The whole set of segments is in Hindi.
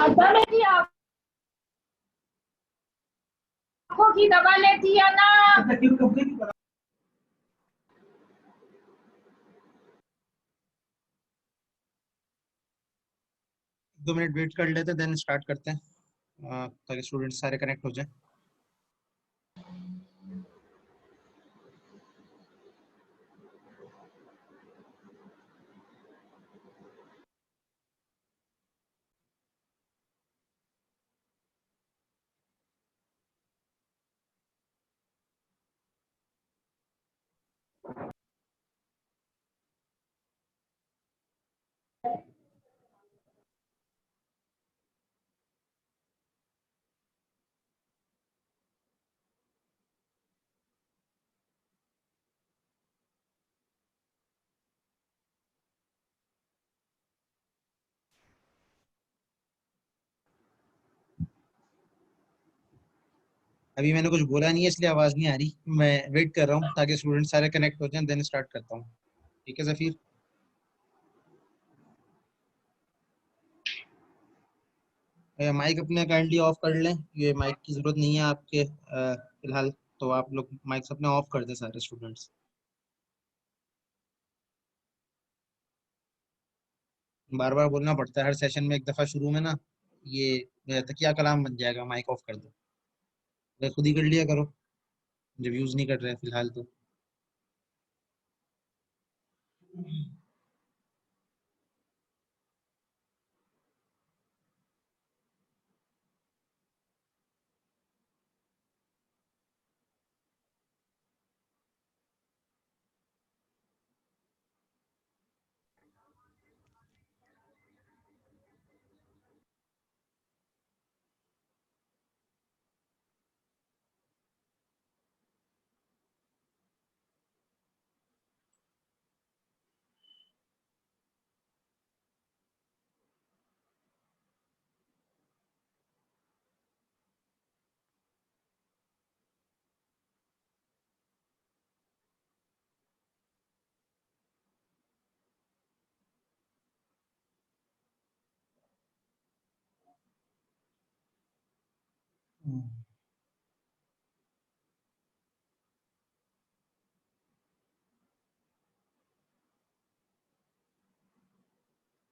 अच्छा मेरी आंखों की दवा लेती है ना। 2 मिनट वेट कर लेते देन स्टार्ट करते हैं, ताकि स्टूडेंट सारे कनेक्ट हो जाए। अभी मैंने कुछ बोला नहीं है इसलिए आवाज नहीं आ रही। मैं वेट कर रहा हूँ ताकि स्टूडेंट सारे कनेक्ट हो जाएं, देन स्टार्ट करता हूँ। ठीक है जफीर? माइक अपने काइंडली ऑफ कर लें, ये माइक की जरूरत नहीं है आपके फिलहाल। तो आप लोग माइक्स अपने ऑफ कर दें सारे स्टूडेंट्स। बार बार बोलना पड़ता है हर सेशन में, एक दफा शुरू में ना ये तकिया कलाम बन जाएगा, माइक ऑफ कर दो। तो खुद ही कर लिया करो जब यूज नहीं कर रहे हैं फिलहाल तो।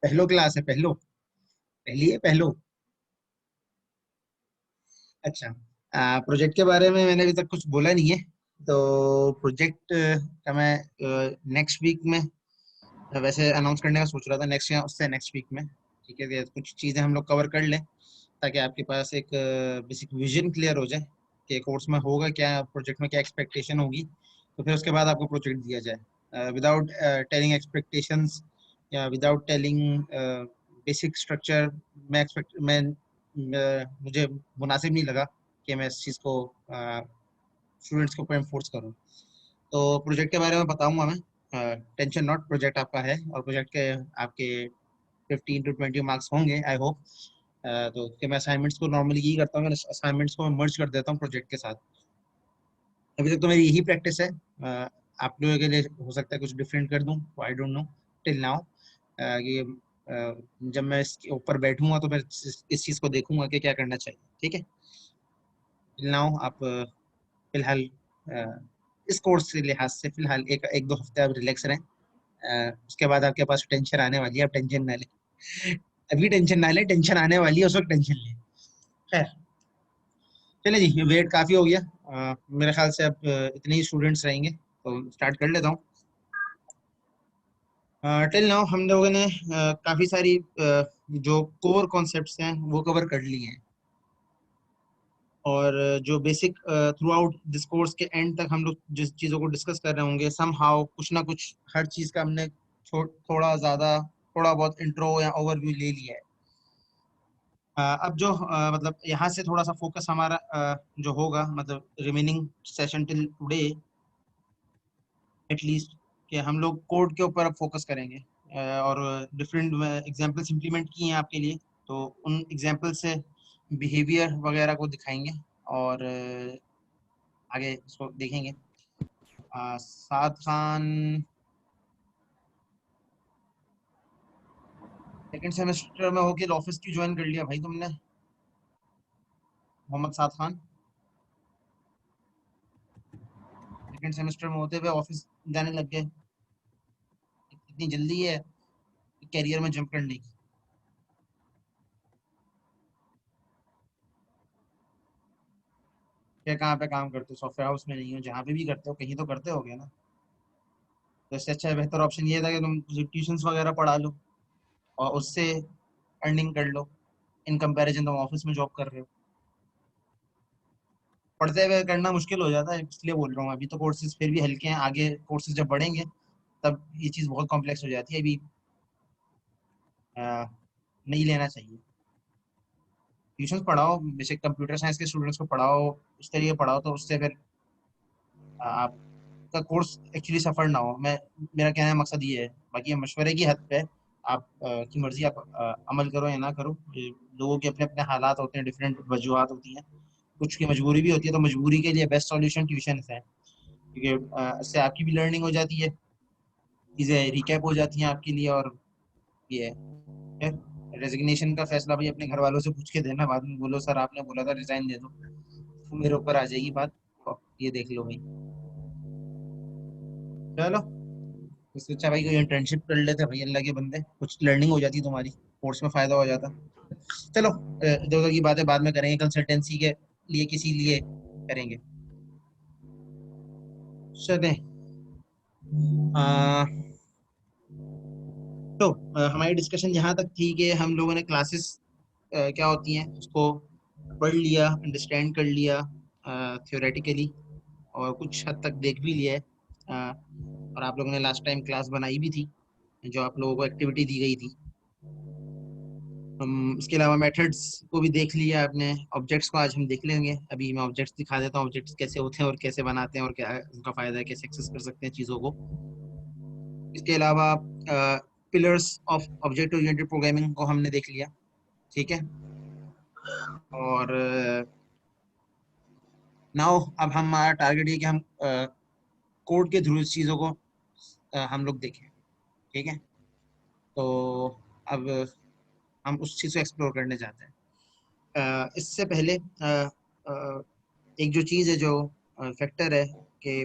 पहलो क्लास है, पहलो पहली है पहलो। अच्छा, प्रोजेक्ट के बारे में मैंने अभी तक कुछ बोला नहीं है। तो प्रोजेक्ट का मैं नेक्स्ट वीक में वैसे अनाउंस करने का सोच रहा था, नेक्स्ट या उससे नेक्स्ट वीक में। ठीक है, ये कुछ चीज़ें हम लोग कवर कर लें ताकि आपके पास एक बेसिक विजन क्लियर हो जाए कि कोर्स में होगा क्या, प्रोजेक्ट में क्या एक्सपेक्टेशन होगी। तो फिर उसके बाद आपको प्रोजेक्ट दिया जाए विदाउट टेलिंग एक्सपेक्टेशंस या विदाउट टेलिंग बेसिक स्ट्रक्चर। मैं मुझे मुनासिब नहीं लगा कि मैं इस चीज़ को स्टूडेंट्स के ऊपर एनफोर्स करूँ। तो प्रोजेक्ट के बारे में बताऊंगा मैं। टेंशन नॉट, प्रोजेक्ट आपका है और प्रोजेक्ट के आपके 15 to 20 मार्क्स होंगे आई होप। तो कि मैं असाइनमेंट्स को नॉर्मली यही करता हूँ, असाइनमेंट्स को मैं मर्ज कर देता हूँ प्रोजेक्ट के साथ। अभी तक तो मेरी यही प्रैक्टिस है। आप लोगों के लिए हो सकता है कुछ डिफरेंट कर दूँ, I don't know till now. कि जब मैं इसके ऊपर बैठूंगा तो मैं इस चीज़ को देखूंगा कि क्या करना चाहिए। ठीक है, टिल नाउ आप फिलहाल इस कोर्स के लिहाज से फिलहाल एक एक दो हफ्ते आप रिलैक्स रहें। उसके बाद आपके पास टेंशन आने वाली है, आप टेंशन ना लें। अभी टेंशन ना लें, टेंशन आने वाली है उस वक्त टेंशन लें। खैर, चलिए जी, वेट काफी हो गया। मेरे ख्याल से अब इतने ही स्टूडेंट्स रहेंगे तो स्टार्ट कर लेता हूँ। टिल नाउ हम लोगों ने काफी सारी जो कोर कॉन्सेप्ट्स हैं वो कवर कर लिए हैं। और जो basic through out this course के एंड तक हम लोग जिस चीज़ों को डिस्कस कर रहे होंगे, सम हाउ कुछ ना कुछ हर चीज़ का हमने थोड़ा ज़्यादा थोड़ा बहुत इंट्रो या ओवरव्यू ले लिया है। अब जो मतलब यहाँ से थोड़ा सा फोकस हमारा जो होगा, मतलब remaining session till today at least, कि हम लोग कोड के ऊपर अब फोकस करेंगे। और डिफरेंट एग्जांपल्स इंप्लीमेंट किए हैं आपके लिए, तो उन एग्जांपल से बिहेवियर वगैरह को दिखाएंगे और आगे इसको देखेंगे। साद खान, सेकंड सेमेस्टर में होके ऑफिस क्यों ज्वाइन कर लिया भाई तुमने, मोहम्मद साद खान? सेकंड सेमेस्टर में होते हुए ऑफिस जाने लग गए, इतनी जल्दी है कैरियर में जंप करने की? क्या कहाँ पे काम करते हो? सॉफ्टवेयर हाउस में नहीं हो, जहाँ पे भी करते हो कहीं तो करते होगे ना। तो इससे अच्छा बेहतर ऑप्शन ये था कि तुम ट्यूशंस वगैरह पढ़ा लो और उससे अर्निंग कर लो, इन कंपैरिजन तुम ऑफिस में जॉब कर रहे हो। पढ़ते हुए करना मुश्किल हो जाता है, इसलिए बोल रहा हूँ। अभी तो कोर्सेज फिर भी हल्के हैं, आगे कोर्सेज जब बढ़ेंगे तब ये चीज़ बहुत कॉम्प्लेक्स हो जाती है। अभी नहीं लेना चाहिए। ट्यूशन पढ़ाओ, बेसिक कंप्यूटर साइंस के स्टूडेंट्स को पढ़ाओ, उस तरीके पढ़ाओ तो उससे फिर आपका कोर्स एक्चुअली सफर ना हो। मैं, मेरा कहने का मकसद ये है। बाकी ये मशवरे की हद पे आप की मर्जी, आप अमल करो या ना करो। ये लोगों के अपने अपने हालात होते हैं, डिफरेंट वजूहत होती हैं, कुछ की मजबूरी भी होती है। तो मजबूरी के लिए बेस्ट सॉल्यूशन ट्यूशन है, क्योंकि इससे आपकी भी लर्निंग हो जाती है, चीज़ें रिकैप हो जाती हैं आपके लिए। और ये है, रेजिग्नेशन का फैसला भाई अपने घर वालों से पूछ के देना, बाद में बोलो सर आपने बोला था रिजाइन दे दो, तो मेरे ऊपर आ जाएगी बात। ये देख लो भाई। चलो, इससे अच्छा भाई कोई इंटर्नशिप कर लेते भाई, अल्लाह के बंदे, कुछ लर्निंग हो जाती तुम्हारी, कोर्स में फायदा हो जाता। चलो इधर उधर की बातें बाद में करेंगे, कंसल्टेंसी के लिए किसी लिए करेंगे। चले तो हमारी डिस्कशन यहाँ तक थी कि हम लोगों ने क्लासेस क्या होती हैं उसको पढ़ लिया, अंडरस्टैंड कर लिया थियोरेटिकली, और कुछ हद तक देख भी लिया है। और आप लोगों ने लास्ट टाइम क्लास बनाई भी थी, जो आप लोगों को एक्टिविटी दी गई थी। हम इसके अलावा मेथड्स को भी देख लिया आपने, ऑब्जेक्ट्स को आज हम देख लेंगे। अभी मैं ऑब्जेक्ट्स दिखा देता हूँ, ऑब्जेक्ट्स कैसे होते हैं और कैसे बनाते हैं और क्या उनका फायदा है, कैसे एक्सेस कर सकते हैं चीज़ों को। इसके अलावा pillars of object oriented programming को हमने देख लिया, ठीक है। और नाउ अब हमारा टारगेट ये कि हम कोड के थ्रू इस चीज़ों को हम लोग देखें, ठीक है। तो अब हम उस चीज़ को एक्सप्लोर करने जाते हैं। इससे पहले एक जो चीज़ है, जो फैक्टर है कि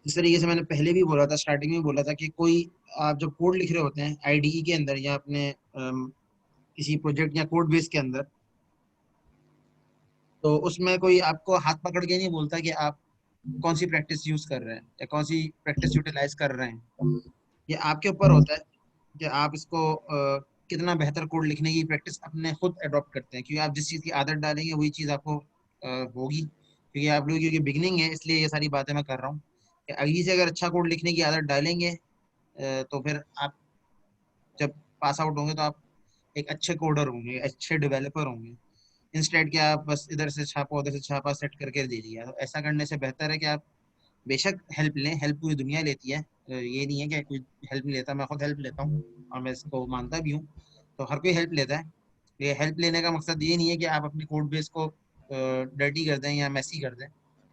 जिस तरीके से मैंने पहले भी बोला था, स्टार्टिंग में बोला था कि कोई आप जब कोड लिख रहे होते हैं आईडीई के अंदर या अपने किसी प्रोजेक्ट या कोड बेस के अंदर, तो उसमें कोई आपको हाथ पकड़ के नहीं बोलता कि आप कौन सी प्रैक्टिस यूज कर रहे हैं या कौन सी प्रैक्टिस यूटिलाइज कर रहे हैं। ये आपके ऊपर होता है कि आप इसको कितना बेहतर कोड लिखने की प्रैक्टिस अपने खुद अडॉप्ट करते हैं, क्योंकि आप जिस चीज़ की आदत डालेंगे वही चीज़ आपको होगी। क्योंकि आप लोग, क्योंकि बिगनिंग है इसलिए ये सारी बातें मैं कर रहा हूँ कि अभी से अगर अच्छा कोड लिखने की आदत डालेंगे तो फिर आप जब पास आउट होंगे तो आप एक अच्छे कोडर होंगे, अच्छे डेवलपर होंगे। इंस्टेड कि आप बस इधर से छापो उधर से छापा सेट करके दे दिया। तो ऐसा करने से बेहतर है कि आप बेशक हेल्प लें, हेल्प पूरी दुनिया लेती है, ये नहीं है कि कोई हेल्प नहीं लेता। मैं खुद हेल्प लेता हूँ और मैं इसको मानता भी हूँ। तो हर कोई हेल्प लेता है। ये हेल्प लेने का मकसद ये नहीं है कि आप अपनी कोड बेस को डर्टी कर दें या मैसी कर दें,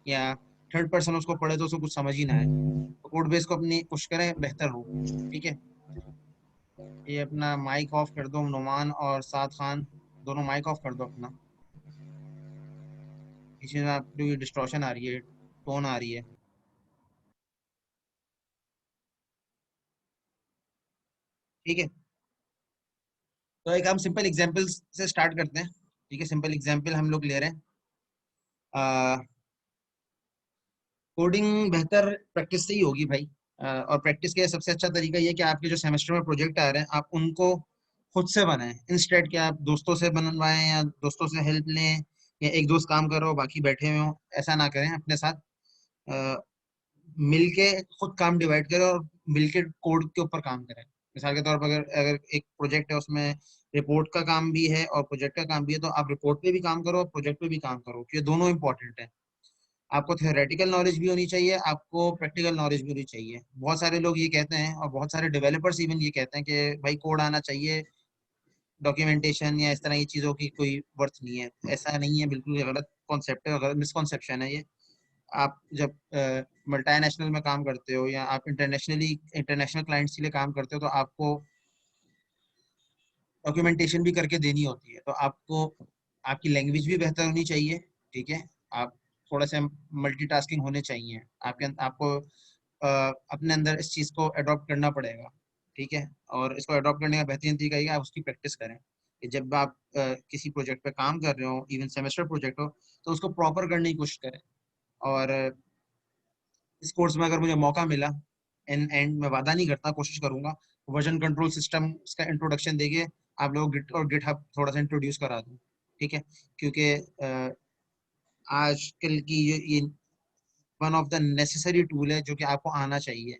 या थर्ड पर्सन उसको पढ़े तो उसको कुछ समझ ही ना आए। तो कोड बेस को अपनी कोशिश करें बेहतर हो, ठीक है। ये अपना माइक ऑफ कर दो, नुमान और साद खान दोनों माइक ऑफ कर दो अपना। इसमें आपकी डिस्टॉर्शन आ रही है, टोन आ रही है, ठीक है। तो एक हम सिंपल एग्जांपल से स्टार्ट करते हैं, ठीक है। सिंपल एग्जांपल हम लोग ले रहे हैं। कोडिंग बेहतर प्रैक्टिस से ही होगी भाई। और प्रैक्टिस के सबसे अच्छा तरीका ये है कि आपके जो सेमेस्टर में प्रोजेक्ट आ रहे हैं आप उनको खुद से बनाएं, इंस्टेड कि आप दोस्तों से बनवाएं या दोस्तों से हेल्प लें, या एक दोस्त काम कर रहा हो बाकी बैठे हुए हो। ऐसा ना करें, अपने साथ अ, मिलके खुद काम डिवाइड करें और मिलके कोड के ऊपर काम करें। मिसाल के तौर पर अगर अगर एक प्रोजेक्ट है उसमें रिपोर्ट का काम भी है और प्रोजेक्ट का काम भी है, तो आप रिपोर्ट पे भी काम करो और प्रोजेक्ट पे भी काम करो, ये दोनों इंपॉर्टेंट है। आपको थियोरेटिकल नॉलेज भी होनी चाहिए, आपको प्रैक्टिकल नॉलेज भी होनी चाहिए। बहुत सारे लोग ये कहते हैं और बहुत सारे डेवलपर्स इवन ये कहते हैं कि भाई कोड आना चाहिए, डॉक्यूमेंटेशन या इस तरह की चीज़ों की कोई वर्थ नहीं है। ऐसा नहीं है, बिल्कुल ये गलत कॉन्सेप्ट है, गलत मिसकॉन्सेप्शन है ये। आप जब मल्टीनेशनल में काम करते हो या आप इंटरनेशनल क्लाइंट्स के लिए काम करते हो, तो आपको डॉक्यूमेंटेशन भी करके देनी होती है, तो आपको आपकी लैंग्वेज भी बेहतर होनी चाहिए, ठीक है। आप थोड़ा सा मल्टीटास्किंग होने चाहिए आपको अपने अंदर इस चीज़ को अडॉप्ट करना पड़ेगा, ठीक है। और इसको अडॉप्ट करने का बेहतरीन तरीका ये है आप उसकी प्रैक्टिस करें कि जब आप किसी प्रोजेक्ट पे काम कर रहे हो, इवन सेमेस्टर प्रोजेक्ट हो, तो उसको प्रॉपर करने की कोशिश करें। और इस कोर्स में अगर मुझे मौका मिला, एंड मैं वादा नहीं करता, कोशिश करूंगा वर्जन कंट्रोल सिस्टम का इंट्रोडक्शन देके आप लोग गिट और गिटहब थोड़ा सा इंट्रोड्यूस करा दूं, ठीक है। क्योंकि आजकल की ये one of the necessary tool है जो कि आपको आना चाहिए,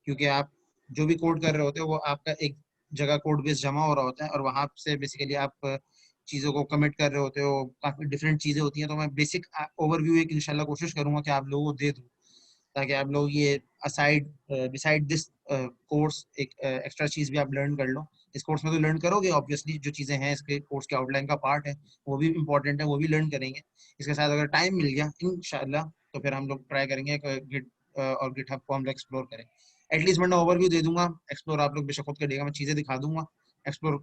क्योंकि आप जो भी कोड कर रहे होते हो वो आपका एक जगह कोड बेस जमा हो रहा होता है और वहां से बेसिकली आप चीज़ों को कमिट कर रहे होते हो, काफ़ी डिफरेंट चीज़ें होती हैं। तो मैं बेसिक ओवरव्यू एक इंशाल्लाह कोशिश करूंगा कि आप लोगों को दे दूं, ताकि आप लोग ये असाइड बिसाइड दिस कोर्स एक एक्स्ट्रा चीज़ भी आप लर्न कर लो। इस कोर्स में तो लर्न करोगे ऑब्वियसली, जो चीज़ें हैं इसके कोर्स के आउटलाइन का पार्ट है वो भी इंपॉर्टेंट है, वो भी लर्न करेंगे। इसके साथ अगर टाइम मिल गया इंशाल्लाह तो फिर हम लोग ट्राई करेंगे गिट और गिटहब को हम लोग एक्सप्लोर करें। एटलीस्ट मैं ओवरव्यू दे दूंगा, एक्सप्लोर आप लोग बेशक खुद करिएगा, मैं चीज़ें दिखा दूंगा। एक्सप्लोर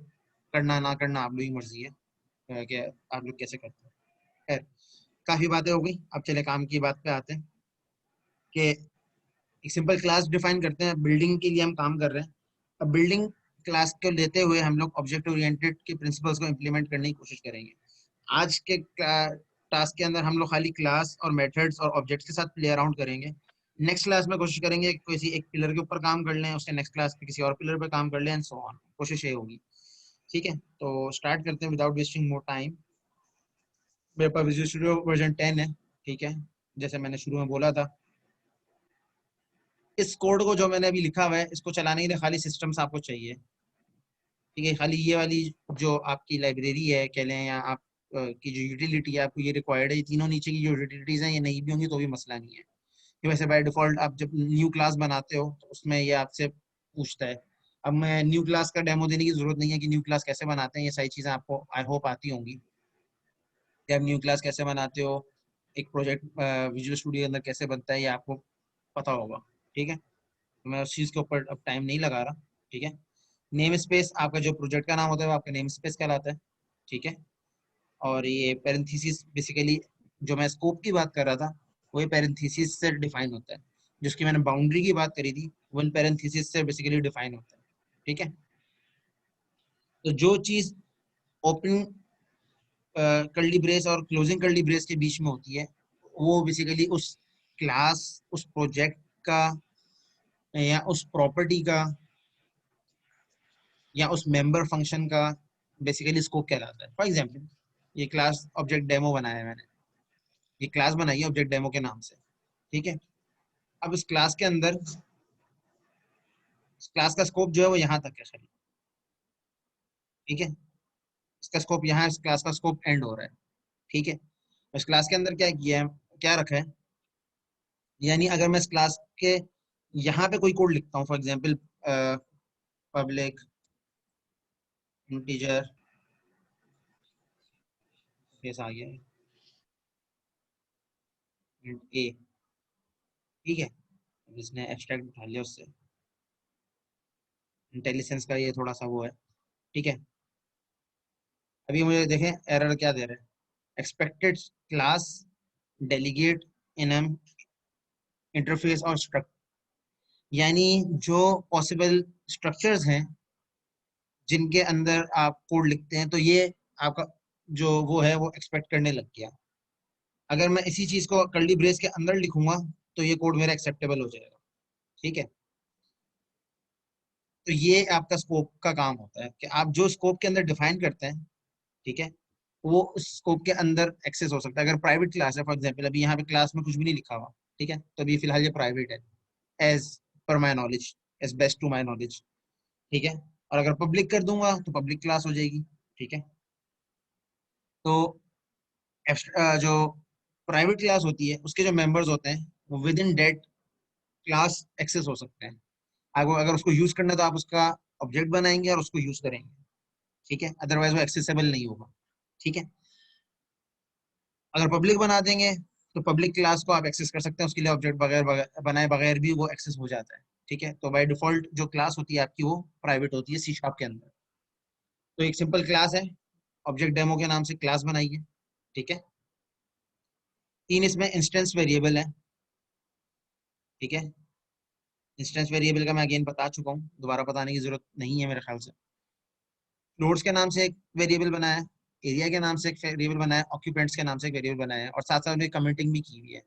करना ना करना आप लोग की मर्जी है कि आप लोग कैसे करते हैं। खैर, काफ़ी बातें हो गई, अब चले काम की बात पे आते हैं कि एक सिंपल क्लास डिफाइन करते हैं। बिल्डिंग के लिए हम काम कर रहे हैं। अब बिल्डिंग क्लास को लेते हुए हम लोग ऑब्जेक्ट ओरिएंटेड के प्रिंसिपल्स को इम्प्लीमेंट करने की कोशिश करेंगे। आज के टास्क के अंदर हम लोग खाली क्लास और मेथड्स और ऑब्जेक्ट्स के साथ प्ले अराउंड करेंगे। नेक्स्ट क्लास में कोशिश करेंगे किसी एक पिलर के ऊपर काम कर लें, उसके नेक्स्ट क्लास पे किसी और पिलर पे काम कर लें, एंड सो ऑन। कोशिश ये होगी, ठीक है। तो स्टार्ट करते हैं विदाउट वेस्टिंग मोर टाइम। मेरे पास विजुअल स्टूडियो वर्जन 10 है, ठीक है, जैसे मैंने शुरू में बोला था। इस कोड को जो मैंने अभी लिखा हुआ है इसको चलाने के लिए खाली सिस्टम्स आपको चाहिए, ठीक है। खाली ये वाली जो आपकी लाइब्रेरी है कह लें, या आप की जो यूटिलिटी है आपको ये रिक्वायर्ड है। ये तीनों नीचे की जो यूटिलिटीज हैं ये नहीं भी होंगी तो भी मसला नहीं है। कि वैसे बाय डिफॉल्ट आप जब न्यू क्लास बनाते हो तो उसमें ये आपसे पूछता है। अब मैं न्यू क्लास का डेमो देने की जरूरत नहीं है कि न्यू क्लास कैसे बनाते हैं, ये सारी चीज़ें आपको आई होप आती होंगी कि आप न्यू क्लास कैसे बनाते हो, एक प्रोजेक्ट विजुअल स्टूडियो के अंदर कैसे बनता है, ये आपको पता होगा, ठीक है। तो मैं उस चीज़ के ऊपर अब टाइम नहीं लगा रहा, ठीक है। नेम स्पेस, आपका जो प्रोजेक्ट का नाम होता है वो आपका नेम स्पेस कहलाता है, ठीक है। और ये पैरेंथेसिस बेसिकली जो मैं स्कोप की बात कर रहा था वो ये पैरेंथेसिस से डिफाइन होता है। जिसकी मैंने बाउंड्री की बात करी थी वो इन पैरेंथेसिस से बेसिकली डिफाइन होता है, ठीक है। तो जो चीज़ ओपन कर्ली ब्रेस और क्लोजिंग कर्ली ब्रेस के बीच में होती है वो बेसिकली उस क्लास, उस प्रोजेक्ट का, या उस प्रॉपर्टी का, या उस मेंबर फंक्शन का बेसिकली स्कोप कहलाता है। फॉर एग्जांपल, ये क्लास ऑब्जेक्ट डेमो बनाया है मैंने, ये क्लास बनाई है ऑब्जेक्ट डेमो के नाम से, ठीक है। अब इस क्लास के अंदर इस क्लास का स्कोप जो है वो यहाँ तक है खाली, ठीक है। इसका स्कोप यहाँ, इस क्लास का स्कोप एंड हो रहा है, ठीक है। इस क्लास के अंदर क्या किया है, क्या रखा है, यानी अगर मैं इस क्लास के यहाँ पे कोई कोड लिखता हूँ, for example public integer, case आ गया int a, ठीक है। इसने एब्स्ट्रैक्ट उठा लिया उससे, इंटेलिजेंस का ये थोड़ा सा वो है, ठीक है। अभी मुझे देखें एरर क्या दे रहा है, expected class delegate enum interface और स्ट्रक्चर, यानी जो पॉसिबल स्ट्रक्चर्स हैं जिनके अंदर आप कोड लिखते हैं, तो ये आपका जो वो है वो एक्सपेक्ट करने लग गया। अगर मैं इसी चीज को कर्ली ब्रेस के अंदर लिखूंगा तो ये कोड मेरा एक्सेप्टेबल हो जाएगा, ठीक है। तो ये आपका स्कोप का काम होता है कि आप जो स्कोप के अंदर डिफाइन करते हैं, ठीक है, वो उस स्कोप के अंदर एक्सेस हो सकता है। अगर प्राइवेट क्लास है, फॉर एग्जांपल अभी यहाँ पे क्लास में कुछ भी नहीं लिखा हुआ, ठीक है, तो अभी फिलहाल ये प्राइवेट है, as per my knowledge, as best to my knowledge, ठीक है। और अगर पब्लिक कर दूंगा तो पब्लिक क्लास हो जाएगी, ठीक है। तो जो प्राइवेट क्लास होती है उसके जो मेंबर्स होते हैं वो within that class access हो सकते हैं। आपको अगर उसको यूज करना है तो आप उसका ऑब्जेक्ट बनाएंगे और उसको यूज करेंगे, ठीक है, अदरवाइज वो एक्सेसिबल नहीं होगा, ठीक है। अगर पब्लिक बना देंगे तो पब्लिक क्लास को आप एक्सेस कर सकते हैं, उसके लिए ऑब्जेक्ट बगैर बनाए बगैर भी वो एक्सेस हो जाता है, ठीक है। तो बाय डिफॉल्ट जो क्लास होती है आपकी वो प्राइवेट होती है सी शार्प के अंदर। तो एक सिंपल क्लास है, ऑब्जेक्ट डेमो के नाम से क्लास बनाई है, ठीक है। 3 इसमें इंस्टेंस वेरिएबल है, ठीक है। इंस्टेंस वेरिएबल का मैं अगेन बता चुका हूँ, दोबारा बताने की जरूरत नहीं है मेरे ख्याल से। फ्लोर्स के नाम से एक वेरिएबल बनाया है, एरिया के नाम से एक वेरिएबल बनाया है, ऑक्यूपेंट्स के नाम से एक वेरिएबल बनाया है, और साथ साथ में कमेंटिंग भी की हुई है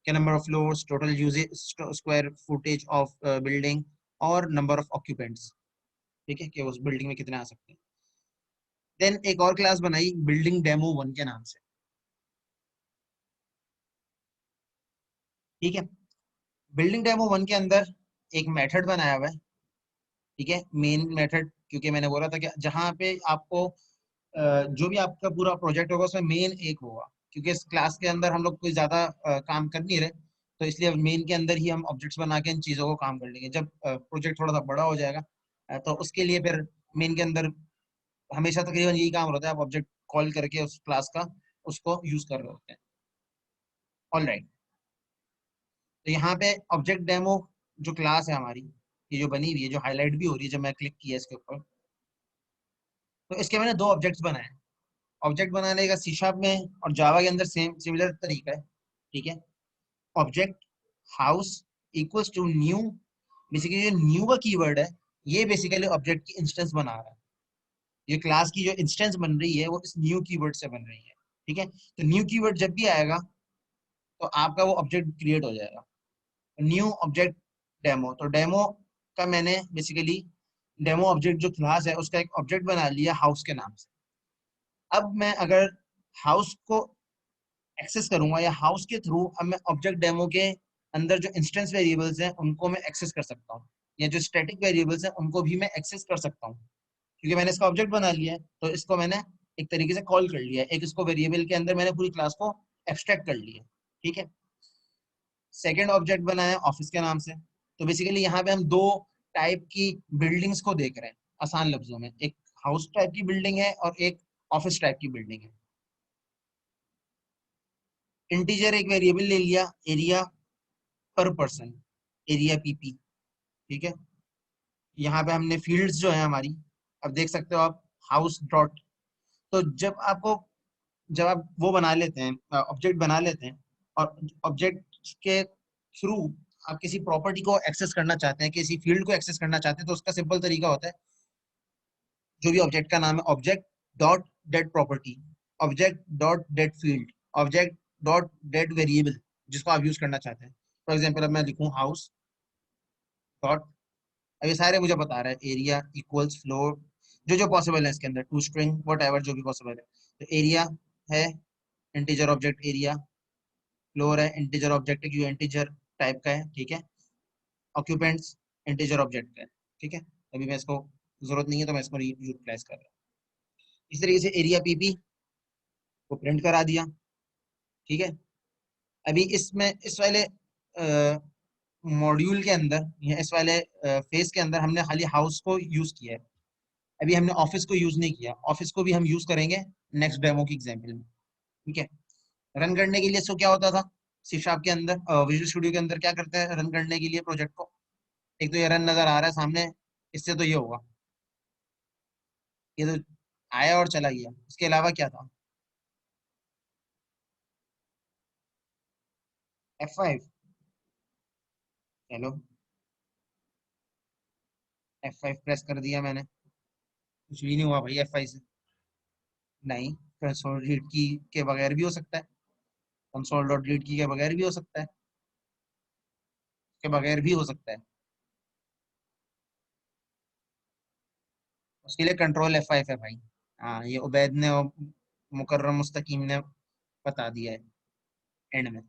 कि number of floors, total usages, square footage of building, और नंबर ऑफ ऑक्यूपेंट्स, ठीक है, कि उस बिल्डिंग में कितने आ सकते हैं। देन एक और क्लास बनाई बिल्डिंग डेमो 1 के नाम से, ठीक है। बिल्डिंग डेमो 1 के अंदर एक मेथड बनाया हुआ है, ठीक है, मेन मेथड, क्योंकि मैंने बोला था कि जहाँ पे आपको जो भी आपका पूरा प्रोजेक्ट होगा उसमें मेन एक होगा, क्योंकि इस क्लास के अंदर हम लोग कोई ज्यादा काम कर नहीं रहे, तो इसलिए मेन के अंदर ही हम ऑब्जेक्ट्स बना के इन चीजों को काम कर लेंगे। जब प्रोजेक्ट थोड़ा सा बड़ा हो जाएगा तो उसके लिए फिर मेन के अंदर हमेशा तकरीबन यही काम होता है, आप ऑब्जेक्ट कॉल करके उस क्लास का उसको यूज कर रहे होते हैं। ऑल राइट, तो यहाँ पे ऑब्जेक्ट डेमो जो क्लास है हमारी, ये जो बनी हुई है, जो हाईलाइट भी हो रही है जब मैं क्लिक किया इसके ऊपर, तो इसके मैंने 2 ऑब्जेक्ट्स बनाए हैं। ऑब्जेक्ट बनाने का सी शार्प में और जावा के अंदर सेम सिमिलर तरीका है, ठीक है। Object house equals to new, basically ये न्यू का कीवर्ड है, ये बेसिकली ऑब्जेक्ट की इंस्टेंस बना रहा है। ये क्लास की जो इंस्टेंस बन रही है वो इस न्यू कीवर्ड से बन रही है, ठीक है। तो न्यू कीवर्ड जब भी आएगा तो आपका वो ऑब्जेक्ट क्रिएट हो जाएगा, न्यू ऑब्जेक्ट डेमो। तो डेमो का मैंने बेसिकली डेमो ऑब्जेक्ट जो क्लास है उसका एक ऑब्जेक्ट बना लिया हाउस के नाम से। अब मैं अगर हाउस को एक्सेस करूंगा या हाउस के थ्रू अब मैं ऑब्जेक्ट डेमो के अंदर जो इंस्टेंस वेरिएबल्स हैं उनको मैं एक्सेस कर सकता हूँ, या जो स्टैटिक वेरिएबल्स हैं उनको भी मैं एक्सेस कर सकता हूँ, क्योंकि मैंने इसका ऑब्जेक्ट बना लिया है। तो इसको मैंने एक तरीके से कॉल कर लिया है, एक इसको वेरिएबल के अंदर मैंने पूरी क्लास को एब्स्ट्रैक्ट कर लिया, ठीक है। सेकेंड ऑब्जेक्ट बनाया ऑफिस के नाम से। तो बेसिकली यहाँ पे हम 2 टाइप की बिल्डिंग्स को देख रहे हैं, आसान लफ्जों में, एक हाउस टाइप की बिल्डिंग है और एक ऑफिस टाइप की बिल्डिंग है। इंटीजर एक वेरिएबल ले लिया, area per person, area PP, ठीक है। यहाँ पे हमने फील्ड्स जो है हमारी, अब देख सकते हो आप, हाउस डॉट। तो जब आप वो बना लेते हैं, ऑब्जेक्ट बना लेते हैं, और ऑब्जेक्ट के थ्रू आप किसी प्रॉपर्टी को एक्सेस करना चाहते हैं, किसी फील्ड को एक्सेस करना चाहते हैं, तो उसका सिंपल तरीका होता है, जो भी ऑब्जेक्ट का नाम है, object dot that property, object dot that field, object dot that variable, जिसको आप यूज करना चाहते हैं। फॉर एग्जाम्पल अब मैं लिखूँ हाउस डॉट, अब ये सारे मुझे बता रहा है एरिया इक्वल्स फ्लोर, जो जो पॉसिबल है इसके अंदर, टू स्ट्रिंग वट एवर जो भी पॉसिबल है। तो एरिया है इंटीजर ऑब्जेक्ट एरिया, फ्लोर है इंटीजर ऑब्जेक्ट जो इंटीजर टाइप का है, ठीक है। ऑक्यूपेंट्स इंटीजर ऑब्जेक्ट का है, ठीक है। अभी मैं इसको जरूरत नहीं है तो मैं इसको यूटिलाइज कर रहा हूँ। इस तरीके से एरिया पीपी को प्रिंट करा दिया, ठीक है। अभी इसमें इस वाले मॉड्यूल के अंदर या इस वाले फेज के अंदर हमने खाली हाउस को यूज किया है, अभी हमने ऑफिस को यूज नहीं किया। ऑफिस को भी हम यूज करेंगे नेक्स्ट डेमो की एग्जाम्पल में, ठीक है। रन करने के लिए इसको क्या होता था, सी शार्प के अंदर, विजुअल स्टूडियो के अंदर क्या करते हैं रन करने के लिए प्रोजेक्ट को, एक तो ये रन नजर आ रहा है सामने, इससे तो ये होगा, ये तो आया और चला गया, इसके अलावा क्या था, F5, चलो F5 प्रेस कर दिया मैंने, कुछ भी नहीं हुआ भाई F5 से, नहीं, कंसोल रीड की के बगैर भी हो सकता है, कंसोल डॉट रीड की के बगैर भी हो सकता है, के बगैर भी हो सकता है, उसके लिए कंट्रोल F5 है भाई। हाँ, ये उबैद ने और मुकर्रम मुस्तकीम ने बता दिया है एंड में।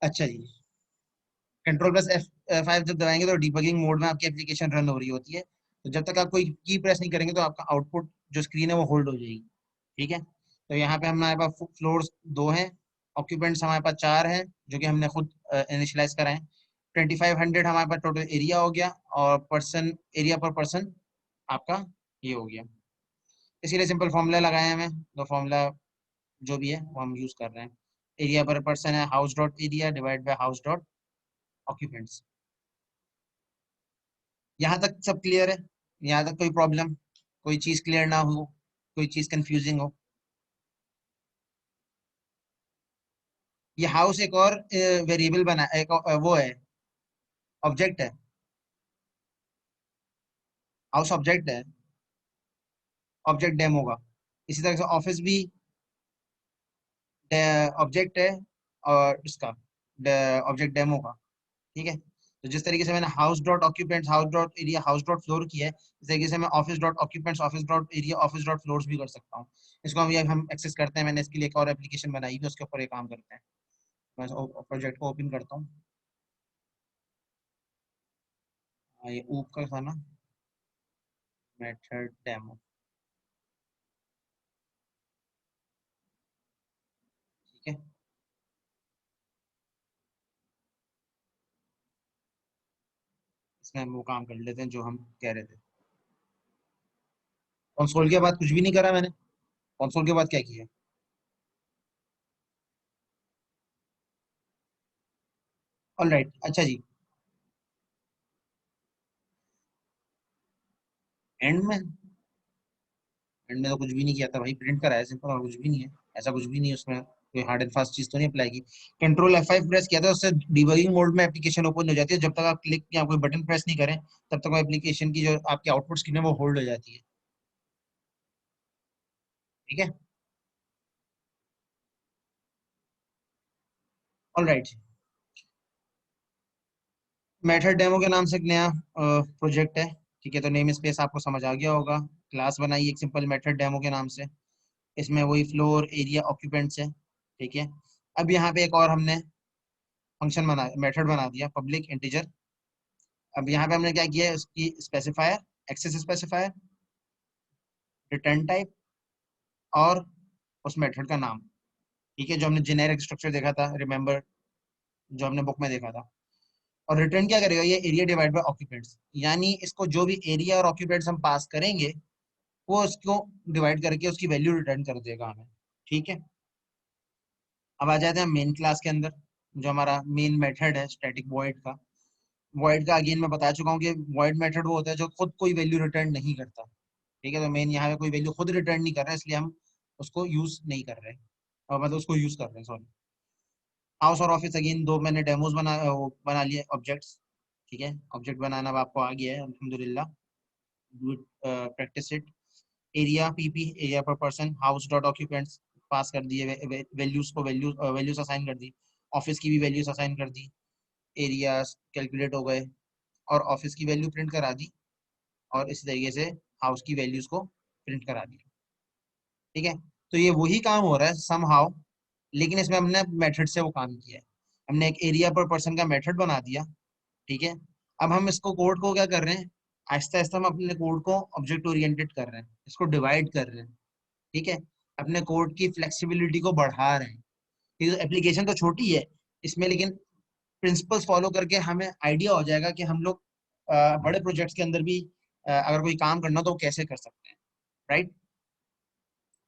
अच्छा जी, कंट्रोल प्लस F5 जब दबाएंगे तो डिबगिंग मोड में आपकी एप्लीकेशन रन हो रही होती है, तो जब तक आप कोई की प्रेस नहीं करेंगे तो आपका आउटपुट जो स्क्रीन है वो होल्ड हो जाएगी, ठीक है। तो यहाँ पे हमारे पास फ्लोर्स 2 हैं, ऑक्यूपेंट्स हमारे पास 4 हैं जो कि हमने खुद इनिशियलाइज करा है, 2500 हमारे पास टोटल एरिया हो गया, और पर्सन, एरिया पर पर्सन आपका ये हो गया। इसीलिए सिंपल फॉर्मूला लगाए हैं हमें, तो फॉर्मूला जो भी है वो हम यूज कर रहे हैं। एरिया पर पर्सन है house dot area divide by house dot occupants. यहाँ तक सब क्लियर है, यहाँ तक कोई प्रॉब्लम? कोई चीज क्लियर ना हो, कोई चीज कंफ्यूजिंग हो। ये हाउस एक और वेरिएबल बना, एक वो है, ऑब्जेक्ट है, हाउस ऑब्जेक्ट है, ऑब्जेक्ट डेमो का। इसी तरह से ऑफिस भी ऑब्जेक्ट है, और इसका ऑब्जेक्ट डेमो का। ठीक है, तो जिस तरीके से मैंने house dot occupants, house dot area, house dot floor किया है, इस तरीके से मैं office dot occupants, office dot area, office dot floors भी कर सकता हूँ। इसको हम एक्सेस करते हैं। मैंने इसके लिए एक और एप्लीकेशन बनाई है, उसके ऊपर ये काम करते हैं। मैं प्रोजेक्ट को ओपन करता हूँ। ये ऊप का था ना, मेथड डेमो। ठीक है, इसमें हम वो काम कर लेते हैं जो हम कह रहे थे। कंसोल के बाद कुछ भी नहीं करा मैंने। कंसोल के बाद क्या किया? ऑल राइट, अच्छा जी। एंड में, एंड में तो कुछ भी नहीं किया था भाई, प्रिंट करा है सिंपल, और कुछ भी नहीं है। ऐसा कुछ भी नहीं है उसमें, कोई हार्ड एंड फास्ट चीज तो नहीं अप्लाई की। कंट्रोल F5 प्रेस किया था, उससे डिबगिंग मोड में एप्लीकेशन ओपन हो जाती है। जब तक आप क्लिक या कोई बटन प्रेस नहीं करें, तब तक वो एप्लीकेशन की जो आपकी आउटपुट स्क्रीन है वो होल्ड हो जाती है। ठीक है, ऑल राइट। मेथड डेमो के नाम से एक नया प्रोजेक्ट है। ठीक है, तो नेम स्पेस आपको समझ आ गया होगा। क्लास बनाई एक सिंपल मेथड डेमो के नाम से। इसमें वही फ्लोर एरिया ऑक्यूपेंट्स है। ठीक है, अब यहाँ पे एक और हमने फंक्शन बना, मेथड बना दिया, पब्लिक इंटीजर। अब यहाँ पे हमने क्या किया है, उसकी specifier, access specifier, return type, और उस मेथड का नाम। ठीक है, जो हमने जेनेरिक स्ट्रक्चर देखा था, रिमेंबर, जो हमने बुक में देखा था। और रिटर्न क्या करेगा, ये एरिया डिवाइड बाय ऑक्यूपेंट्स, यानी इसको जो भी एरिया और ऑक्यूपेंट्स हम पास करेंगे, वो उसको डिवाइड करके उसकी वैल्यू रिटर्न कर देगा हमें। ठीक है, अब आ जाते हैं मेन क्लास के अंदर। जो हमारा मेन मेथड है स्टैटिक वॉइड का। वॉइड का अगेन मैं बता चुका हूँ कि वॉइड मेथड वो होता है जो खुद कोई वैल्यू रिटर्न नहीं करता। ठीक है, तो मेन यहाँ पे कोई वैल्यू खुद रिटर्न नहीं कर रहा है, इसलिए हम उसको यूज नहीं कर रहे हैं, और मतलब उसको यूज कर रहे हैं, सॉरी। हाउस और ऑफिस अगेन दो मैंने डेमोज बना लिए ऑब्जेक्ट्स। ठीक है, ऑब्जेक्ट बनाना अब आपको आ गया है अल्हम्दुलिल्लाह। Do it, practice it. Area PP, area per person, house dot occupants पास कर दिए, वैल्यूज को वैल्यूज असाइन कर दी। ऑफिस की भी वैल्यूज असाइन कर दी, एरियाज कैलकुलेट हो गए, और ऑफिस की वैल्यू प्रिंट करा दी, और इसी तरीके से हाउस की वैल्यूज को प्रिंट करा दिया। ठीक है, तो ये वही काम हो रहा है समहाउ, लेकिन इसमें हमने मेथड से वो काम किया है। हमने एक एरिया पर पर्सन का मेथड बना दिया। ठीक है, अब हम इसको कोड को क्या कर रहे हैं, आहिस्ता आहिस्ता हम अपने कोड को ऑब्जेक्ट ओरिएंटेड कर रहे हैं, इसको डिवाइड कर रहे हैं। ठीक है, अपने कोड की फ्लेक्सिबिलिटी को बढ़ा रहे हैं। ये एप्लीकेशन तो छोटी है इसमें, लेकिन प्रिंसिपल्स फॉलो करके हमें आइडिया हो जाएगा कि हम लोग बड़े प्रोजेक्ट्स के अंदर भी अगर कोई काम करना तो वो कैसे कर सकते हैं। राइट,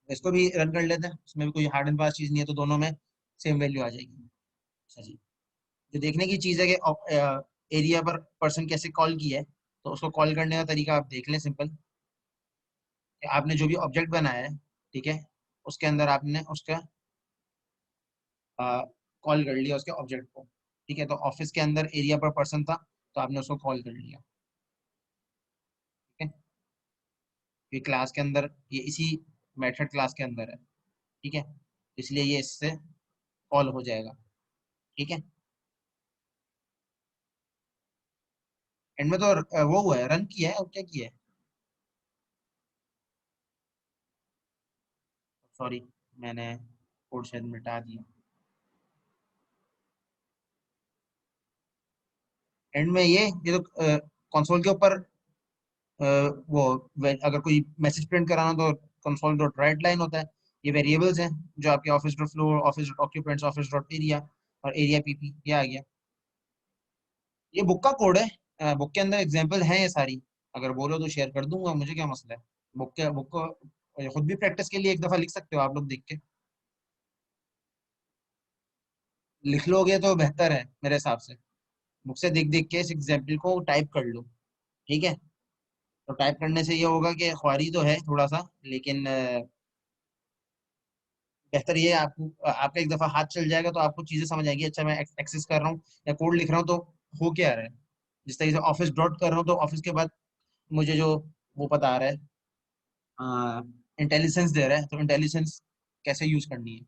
इसको भी रन कर लेते हैं, इसमें भी कोई हार्ड एंड फास्ट चीज नहीं है, तो दोनों में सेम वैल्यू आ जाएगी। अच्छा जी, जो देखने की चीज है कि एरिया पर पर्सन कैसे कॉल की है, तो उसको कॉल करने का तरीका आप देख लें। सिंपल, कि आपने जो भी ऑब्जेक्ट बनाया है, ठीक है, उसके अंदर आपने उसका कॉल कर लिया उसके ऑब्जेक्ट को। ठीक है, तो ऑफिस के अंदर एरिया पर पर्सन था, तो आपने उसको कॉल कर लिया। ठीक है, ये क्लास के अंदर, ये इसी मेथड क्लास के अंदर है। ठीक है, इसलिए ये इससे कॉल हो जाएगा। ठीक है, एंड में तो वो हुआ है, रन किया है, और क्या किया है, सॉरी, मैंने कोड शायद मिटा दिया। एंड में ये तो कंसोल के ऊपर वो अगर कोई मैसेज प्रिंट कराना तो कंसोल डॉट राइट लाइन होता है। ये वेरिएबल्स हैं जो आपके office dot floor, office dot occupants, office dot area, और एरिया पीपी, ये आ गया। ये बुक का कोड है, बुक के अंदर एग्जांपल हैं ये सारी। अगर बोलो तो शेयर कर दूंगा, मुझे क्या मसला है। बुक को खुद भी प्रैक्टिस के लिए एक दफा लिख सकते हो आप लोग देख के। लिख लोगे तो बेहतर है मेरे हिसाब से। बुक से देख देख के इस एग्जाम्पल को टाइप कर लो। ठीक है, तो टाइप करने से ये होगा कि ख्वारी तो है थोड़ा सा, लेकिन बेहतर ये है आपको, आपका एक दफा हाथ चल जाएगा तो आपको चीजें समझ आएगी। अच्छा मैं एक्सेस कर रहा हूँ या कोड लिख रहा हूँ तो हो क्या रहा है। जिस तरीके से ऑफिस डॉट कर रहा हूँ तो ऑफिस के बाद मुझे जो वो पता आ रहा है, इंटेलिजेंस दे रहा है, तो इंटेलिजेंस कैसे यूज करनी है।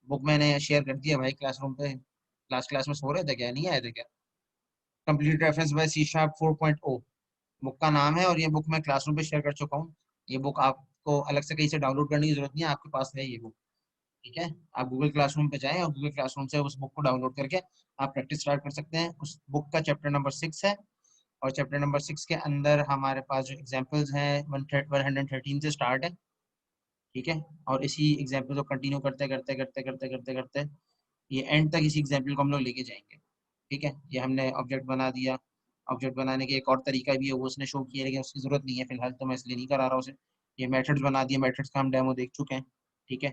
बुक मैंने शेयर कर दिया भाई क्लासरूम पे। क्लास में सो रहे थे क्या, नहीं आए थे क्या? Complete reference by C sharp 4.0 book का नाम है, और ये बुक मैं क्लासरूम पे शेयर कर चुका हूँ। ये बुक आपको अलग से कहीं से डाउनलोड करने की जरूरत नहीं है, आपके पास है ये बुक। ठीक है, आप गूगल क्लासरूम पे जाएं और गूगल क्लासरूम से उस बुक को डाउनलोड करके आप प्रैक्टिस स्टार्ट कर सकते हैं। उस बुक का चैप्टर नंबर 6 है, और चैप्टर नंबर 6 के अंदर हमारे पास जो एग्जाम्पल्स हैं 113 से स्टार्ट है। ठीक है, और इसी एग्जाम्पल को कंटिन्यू करते करते करते करते करते करते ये एंड तक इसी एग्जाम्पल को हम लोग लेके जाएंगे। ठीक है, ये हमने ऑब्जेक्ट बना दिया। ऑब्जेक्ट बनाने के एक और तरीका भी है, वो उसने शो किया, लेकिन उसकी जरूरत नहीं है फिलहाल, तो मैं इसलिए नहीं करा रहा हूँ उसे। ये मेथड्स बना दिए, मेथड्स का हम डेमो देख चुके हैं। ठीक है,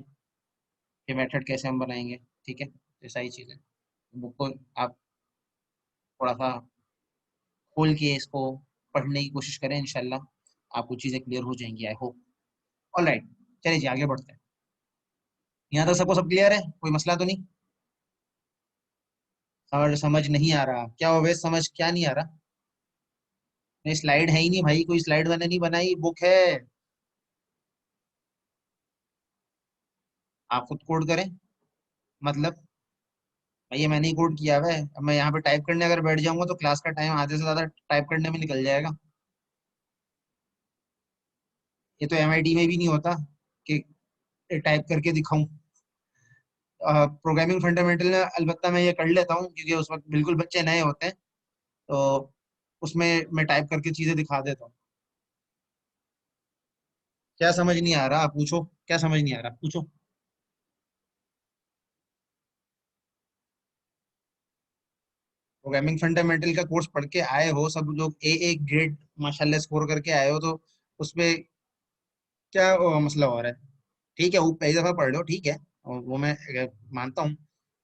ये मेथड कैसे हम बनाएंगे। ठीक है, ये सारी चीज़ें बुक को आप थोड़ा सा खोल के इसको पढ़ने की कोशिश करें, इंशाल्लाह आपको चीज़ें क्लियर हो जाएंगी, आई होप। ऑलराइट, चलिए जी आगे बढ़ते हैं। यहाँ तक सबको सब क्लियर है, कोई मसला तो नहीं? समझ समझ नहीं आ रहा क्या हो, वैसे समझ क्या नहीं आ रहा? नहीं, स्लाइड है ही नहीं भाई, कोई स्लाइड मैंने नहीं बनाई, बुक है। आप खुद कोड करें, मतलब भाई ये मैंने ही कोड किया हुआ है। अब मैं यहाँ पे टाइप करने अगर बैठ जाऊंगा तो क्लास का टाइम आधे से ज्यादा टाइप करने में निकल जाएगा। ये तो एमआईटी में भी नहीं होता कि टाइप करके दिखाऊं। प्रोग्रामिंग फंडामेंटल में अलबत्ता मैं ये कर लेता हूँ, क्योंकि उस वक्त बिल्कुल बच्चे नए होते हैं, तो उसमें मैं टाइप करके चीजें दिखा देता हूँ। क्या समझ नहीं आ रहा, आप पूछो, क्या समझ नहीं आ रहा पूछो। प्रोग्रामिंग फंडामेंटल का कोर्स पढ़ के आए हो सब लोग, एक ग्रेड माशाल्लाह स्कोर करके आए हो, तो उसमें क्या मसला हो रहा है? ठीक है, वो पहली दफा पढ़ लो, ठीक है, और वो मैं मानता हूँ,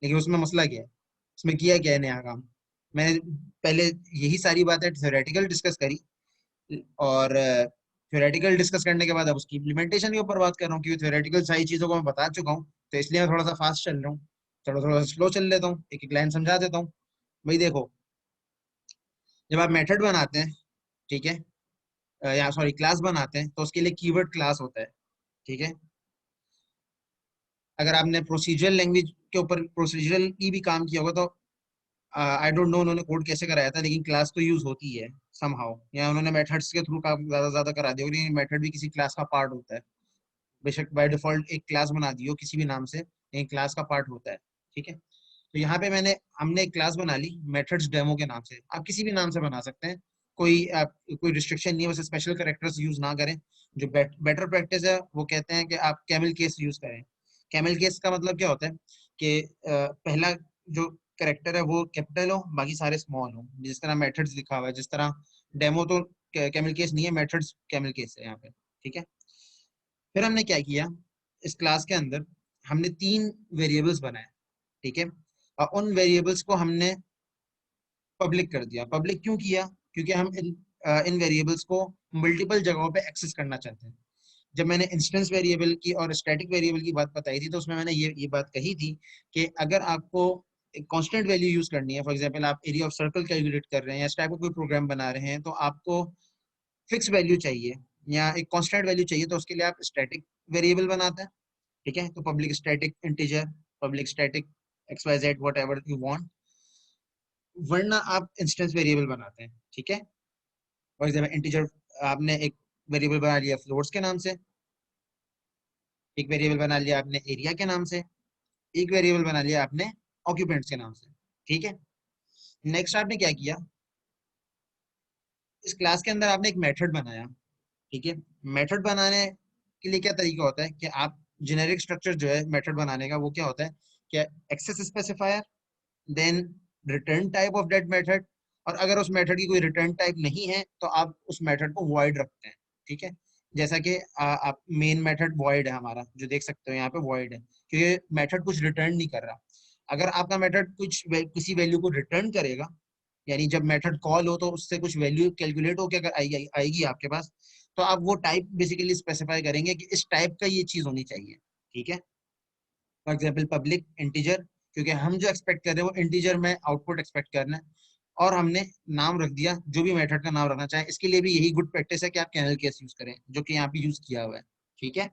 लेकिन उसमें मसला क्या है? उसमें किया क्या है नया काम? मैंने पहले यही सारी बातें थ्योरेटिकल डिस्कस करी, और थ्योरेटिकल डिस्कस करने के बाद अब उसकी इम्प्लीमेंटेशन के ऊपर बात कर रहा हूँ, क्योंकि थ्योरेटिकल सारी चीजों को मैं बता चुका हूँ, तो इसलिए मैं थोड़ा सा फास्ट चल रहा हूँ। चलो थोड़ा सा स्लो चल लेता हूँ, एक एक लाइन समझा देता हूँ। भाई देखो, जब आप मेथड बनाते हैं, ठीक है, या सॉरी क्लास बनाते हैं, तो उसके लिए कीवर्ड क्लास होता है। ठीक है, अगर आपने प्रोसीजरल लैंग्वेज के ऊपर प्रोसीजरल की भी काम किया होगा तो आई डोंट नो उन्होंने कोड कैसे कराया था, लेकिन क्लास तो यूज होती है समहाउ, या उन्होंने मेथड्स के थ्रू काम ज्यादा ज्यादा करा दिया, लेकिन मेथड भी किसी क्लास का पार्ट होता है। बेशक बाय डिफॉल्ट एक क्लास बना दी हो किसी भी नाम से, लेकिन क्लास का पार्ट होता है। ठीक है, तो यहाँ पे हमने एक क्लास बना ली मेथड्स डेमो के नाम से, आप किसी भी नाम से बना सकते हैं, कोई रिस्ट्रिक्शन नहीं है, बस स्पेशल कैरेक्टर्स यूज ना करें। जो बेटर प्रैक्टिस है वो कहते हैं कि आप कैमल केस यूज करें। कैमल केस का मतलब क्या होता है कि पहला जो करेक्टर है वो कैपिटल हो, बाकी सारे स्मॉल हो, जिस तरह मेथड्स लिखा हुआ है, जिस तरह डेमो तो कैमल केस नहीं है, मेथड्स कैमल केस है यहाँ पे। ठीक है, फिर हमने क्या किया, इस क्लास के अंदर हमने 3 वेरिएबल्स बनाए। ठीक है, और उन वेरिएबल्स को हमने पब्लिक कर दिया। पब्लिक क्यों किया? क्योंकि हम इन वेरिएबल्स को मल्टीपल जगहों पे एक्सेस करना चाहते हैं। जब मैंने इंस्टेंस वेरिएबल की और स्टैटिक वेरिएबल की बात बताई थी, तो उसमें मैंने ये बात कही थी कि अगर आपको एक कांस्टेंट वैल्यू यूज करनी है, फॉर एग्जांपल आप एरिया ऑफ सर्कल कैलकुलेट कर रहे हैं या इस टाइप का कोई प्रोग्राम बना रहे हैं, तो आपको फिक्स वैल्यू चाहिए या एक कांस्टेंट वैल्यू चाहिए, तो उसके लिए आप स्टैटिक वेरिएबल बनाते हैं। ठीक है, तो public static integer, public static X Y Z whatever you want, वरना आप इंस्टेंस वेरिएबल बनाते हैं। ठीक है, फॉर एग्जाम्पल इंटीजर, आपने एक वेरिएबल बना लिया फ्लोर्स के नाम से, एक वेरिएबल बना लिया आपने एरिया के नाम से, एक वेरिएबल बना लिया आपने ऑक्यूपेंट्स के नाम से। ठीक है, नेक्स्ट आपने क्या किया, इस क्लास के अंदर आपने एक मेथड बनाया। ठीक है, मेथड बनाने के लिए क्या तरीका होता है कि आप जेनेरिक स्ट्रक्चर जो है मेथड बनाने का, वो क्या होता है कि access specifier, then return type of that method, और अगर उस मेथड की कोई रिटर्न टाइप नहीं है तो आप उस मेथड को वॉइड रखते हैं। ठीक है, जैसा कि आप मेन मेथड वॉइड है हमारा, जो देख सकते हो यहाँ पे वॉइड है, क्योंकि मेथड कुछ रिटर्न नहीं कर रहा। अगर आपका मेथड किसी वैल्यू को रिटर्न करेगा, यानी जब मेथड कॉल हो तो उससे कुछ वैल्यू कैलकुलेट होकर अगर आएगी आपके पास, तो आप वो टाइप बेसिकली स्पेसिफाई करेंगे कि इस टाइप का ये चीज होनी चाहिए, ठीक है। फॉर एग्जाम्पल पब्लिक इंटीजर, क्योंकि हम जो एक्सपेक्ट कर रहे हैं वो इंटीजर में आउटपुट एक्सपेक्ट कर रहे हैं, और हमने नाम रख दिया जो भी मेथड का नाम रखना चाहे। इसके लिए भी यही गुड प्रैक्टिस है कि आप कैनल केस यूज करें, जो कि यहाँ पे यूज किया हुआ है, ठीक है।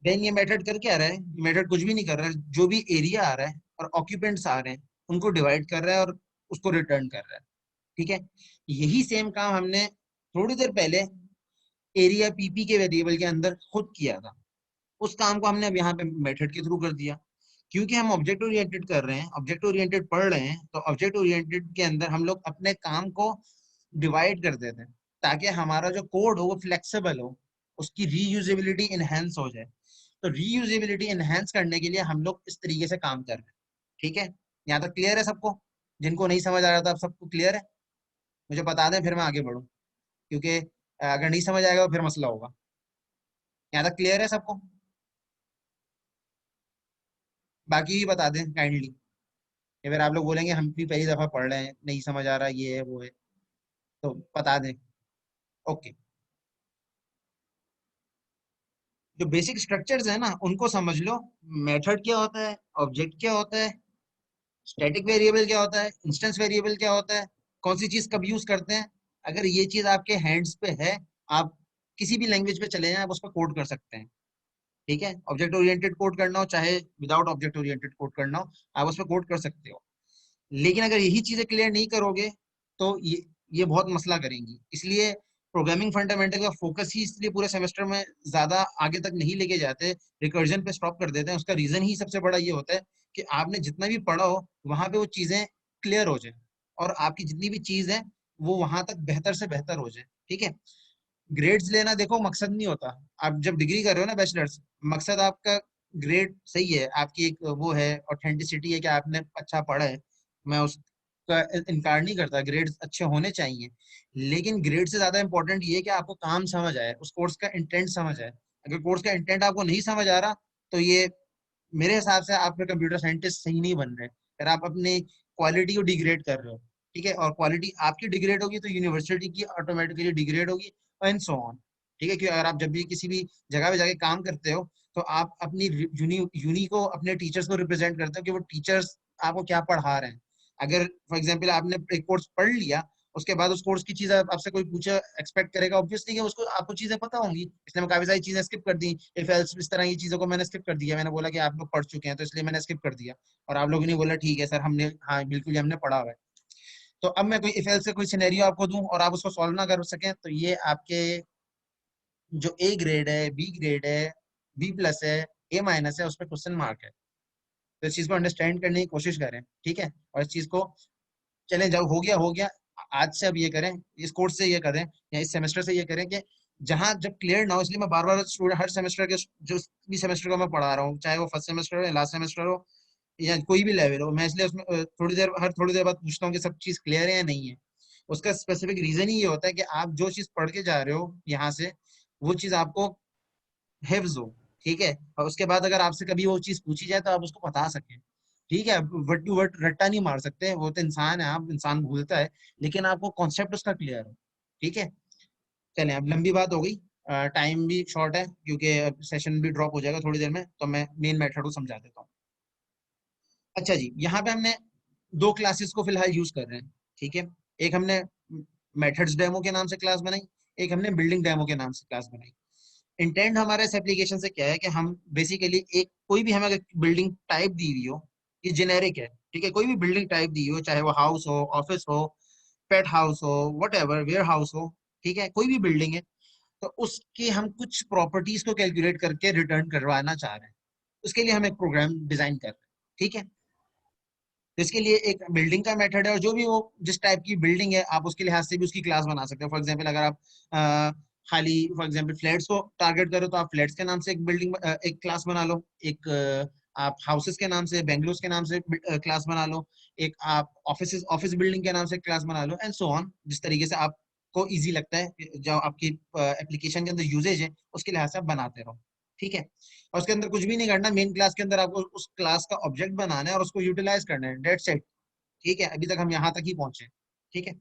देन ये मेथड कर क्या रहा है, मेथड कुछ भी नहीं कर रहा है, जो भी एरिया आ रहा है और ऑक्यूपेंट्स आ रहे हैं उनको डिवाइड कर रहा है और उसको रिटर्न कर रहा है, ठीक है। यही सेम काम हमने थोड़ी देर पहले एरिया पीपी के वेरिएबल के अंदर खुद किया था। उस काम को हमने अब यहाँ पे मेथड के थ्रू कर दिया, क्योंकि हम ऑब्जेक्ट ओरिएंटेड कर रहे हैं, ऑब्जेक्ट ओरिएंटेड पढ़ रहे हैं, तो ऑब्जेक्ट ओरिएंटेड के अंदर हम लोग अपने काम को डिवाइड कर देते हैं ताकि हमारा जो कोड हो वो फ्लेक्सिबल हो, उसकी रीयूजेबिलिटी इनहेंस हो जाए। तो रीयूजेबिलिटी इनहेंस करने के लिए हम लोग इस तरीके से काम कर रहे हैं, ठीक है। यहाँ तक क्लियर है सबको? जिनको नहीं समझ आ रहा था अब सबको क्लियर है? मुझे बता दें फिर मैं आगे बढ़ूँ, क्योंकि अगर नहीं समझ आएगा तो फिर मसला होगा। यहाँ तक क्लियर है सबको? बाकी भी बता दें काइंडली, या फिर आप लोग बोलेंगे हम भी पहली दफा पढ़ रहे हैं, नहीं समझ आ रहा, ये है वो है, तो बता दें। ओके, जो बेसिक स्ट्रक्चर्स है ना उनको समझ लो। मेथड क्या होता है, ऑब्जेक्ट क्या होता है, स्टैटिक वेरिएबल क्या होता है, इंस्टेंस वेरिएबल क्या होता है, कौन सी चीज कब यूज करते हैं। अगर ये चीज आपके हैंड्स पे है, आप किसी भी लैंग्वेज पे चले जाएं, आप उस पर कोड कर सकते हैं, ठीक है। ऑब्जेक्ट ओरिएंटेड कोड करना हो चाहे विदाउट ऑब्जेक्ट ओरिएंटेड कोड करना हो, आप उस पर कोड कर सकते हो। लेकिन अगर यही चीजें क्लियर नहीं करोगे तो ये बहुत मसला करेंगी। इसलिए प्रोग्रामिंग फंडामेंटल का फोकस ही इसलिए पूरे सेमेस्टर में ज्यादा आगे तक नहीं लेके जाते, रिकर्जन पे स्टॉप कर देते हैं। उसका रीजन ही सबसे बड़ा ये होता है कि आपने जितना भी पढ़ा हो वहां पे वो चीजें क्लियर हो जाए, और आपकी जितनी भी चीज है वो वहां तक बेहतर से बेहतर हो जाए, ठीक है। ग्रेड्स लेना देखो मकसद नहीं होता। आप जब डिग्री कर रहे हो ना बैचलर्स, मकसद आपका ग्रेड सही है, आपकी एक वो है ऑथेंटिसिटी है कि आपने अच्छा पढ़ा है, मैं उसका इनकार नहीं करता, ग्रेड्स अच्छे होने चाहिए। लेकिन ग्रेड से ज्यादा इंपॉर्टेंट ये है कि आपको काम समझ आए, उस कोर्स का इंटेंट समझ आए। अगर कोर्स का इंटेंट आपको नहीं समझ आ रहा तो ये मेरे हिसाब से आप कंप्यूटर साइंटिस्ट सही नहीं बन रहे, फिर आप अपनी क्वालिटी को डिग्रेड कर रहे हो, ठीक है। और क्वालिटी आपकी डिग्रेड होगी तो यूनिवर्सिटी की ऑटोमेटिकली डिग्रेड होगी, एंड सो ऑन, ठीक है। क्योंकि अगर आप जब भी किसी भी जगह पे जाके काम करते हो तो आप अपनी यूनी को, अपने टीचर्स को रिप्रेजेंट करते हो कि वो टीचर्स आपको क्या पढ़ा रहे हैं। अगर फॉर एग्जाम्पल आपने एक कोर्स पढ़ लिया, उसके बाद उस कोर्स की चीजें आपसे कोई पूछा, एक्सपेक्ट करेगा ऑब्वियसली कि उसको आपको चीजें पता होंगी, इसलिए मैं काफी सारी चीजें स्किप कर दी। इफ एल्स इस तरह की चीजों को मैंने स्किप कर दिया, मैंने बोला कि आप लोग पढ़ चुके हैं तो इसलिए मैंने स्किप कर दिया, और आप लोगों ने बोला ठीक है सर, हमने हाँ बिल्कुल हमने पढ़ा हुआ है। तो अब मैं कोई इफ एल्स से कोई सिनेरियो आपको दूं और आप उसको सॉल्व ना कर सकें, तो ये आपके जो ए ग्रेड है, बी ग्रेड है, बी प्लस है, ए माइनस है, उस पर क्वेश्चन मार्क है। तो इस चीज को अंडरस्टैंड करने की कोशिश करें, ठीक है। और इस चीज को चलें, जब हो गया हो गया, आज से अब ये करें, इस कोर्स से ये करें या इस सेमेस्टर से ये करें कि जहां जब क्लियर ना हो, इसलिए मैं बार बार स्टूडेंट हर सेमेस्टर के जो भी सेमेस्टर को मैं पढ़ा रहा हूँ, चाहे वो फर्स्ट सेमेस्टर हो या लास्ट सेमेस्टर हो या कोई भी लेवल हो, मैं इसलिए उसमें हर थोड़ी देर बाद पूछता हूँ कि सब चीज क्लियर है या नहीं है। उसका स्पेसिफिक रीजन ही ये होता है कि आप जो चीज पढ़ के जा रहे हो यहाँ से, वो चीज आपको हिफ्ज हो, ठीक है। और उसके बाद अगर आपसे कभी वो चीज पूछी जाए तो आप उसको बता सकें, ठीक है। वर्ड टू वर्ड रट्टा नहीं मार सकते, वो तो इंसान है, आप इंसान भूलता है, लेकिन आपको कॉन्सेप्ट उसका क्लियर हो, ठीक है। चलें, अब लंबी बात हो गई, टाइम भी शॉर्ट है क्योंकि सेशन भी ड्रॉप हो जाएगा थोड़ी देर में, तो मैं मेन मेथड को समझा देता हूँ। अच्छा जी, यहाँ पे हमने दो क्लासेस को फिलहाल यूज कर रहे हैं, ठीक है। एक हमने मेथड्स डेमो के नाम से क्लास बनाई, एक हमने बिल्डिंग डेमो के नाम से क्लास बनाई। इंटेंट हमारे इस एप्लीकेशन से क्या है कि हम बेसिकली एक कोई भी हमें बिल्डिंग टाइप दी हुई हो, ये जेनेरिक है, ठीक है। कोई भी बिल्डिंग टाइप दी हो, चाहे वो हाउस हो, ऑफिस हो, पेट हाउस हो, वट एवर, वेयर हाउस हो, ठीक है, कोई भी बिल्डिंग है, तो उसके हम कुछ प्रॉपर्टीज को कैलकुलेट करके रिटर्न करवाना चाह रहे हैं। उसके लिए हम एक प्रोग्राम डिजाइन कर रहे हैं, ठीक है। तो इसके लिए एक बिल्डिंग का मेथड है, और जो भी वो जिस टाइप की बिल्डिंग है आप उसके लिहाज से भी उसकी क्लास बना सकते हो। फॉर एग्जाम्पल अगर आप खाली फॉर एग्जाम्पल फ्लैट्स को टारगेट करो तो आप फ्लैट्स के नाम से एक बिल्डिंग एक क्लास बना लो, एक आप हाउसेस के नाम से, बेंगलोर के नाम से क्लास बना लो, एक आप ऑफिस बिल्डिंग के नाम से क्लास बना लो, एंड सो ऑन, जिस तरीके से आपको इजी लगता है, जो आपकी एप्लीकेशन के अंदर यूजेज है उसके लिहाज से आप बनाते रहो, ठीक है। और उसके अंदर कुछ भी नहीं करना, मेन क्लास के अंदर आपको उस क्लास का ऑब्जेक्ट बनाना है और उसको यूटिलाइज करना है, डेट सेट, ठीक है। अभी तक हम यहाँ तक ही पहुंचे, ठीक है।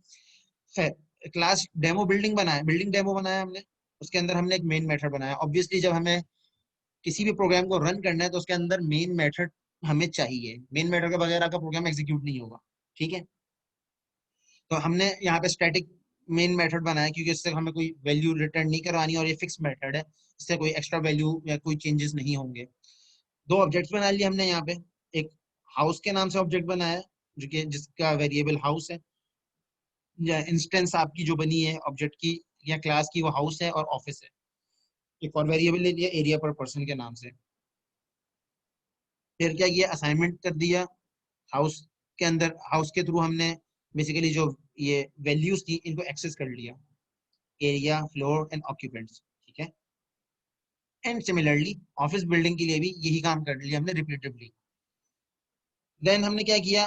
खैर, क्लास डेमो बिल्डिंग डेमो बनाया हमने, उसके अंदर हमने एक मेन मेथड बनाया। ऑब्वियसली जब हमें किसी भी प्रोग्राम को रन करना है तो उसके अंदर मेन मेथड हमें चाहिए, मेन मेथड के बगैर आपका प्रोग्राम एग्जीक्यूट नहीं होगा, ठीक है। तो हमने यहाँ पे स्टैटिक मेन मेथड बनाया क्योंकि इससे हमें कोई वैल्यू रिटर्न नहीं करवानी और ये फिक्स मेथड है, इससे कोई एक्स्ट्रा वैल्यू या कोई चेंजेस नहीं होंगे। दो ऑब्जेक्ट्स बना लिए हमने यहाँ पे, एक हाउस के नाम से ऑब्जेक्ट बनाया जो कि जिसका वेरिएबल हाउस है, या इंस्टेंस आपकी जो बनी है ऑब्जेक्ट की या क्लास की वो हाउस है और ऑफिस है। एक और वेरिएबल ले लिया एरिया पर पर्सन के नाम से। फिर क्या किया, असाइनमेंट कर दिया हाउस के अंदर, हाउस के थ्रू हमने बेसिकली जो ये वैल्यूज थी इनको एक्सेस कर लिया, एरिया, फ्लोर एंड ऑक्यूपेंट्स, ठीक है। एंड सिमिलरली ऑफिस बिल्डिंग के लिए भी यही काम कर लिया हमने रिपीटेडली। देन हमने क्या किया,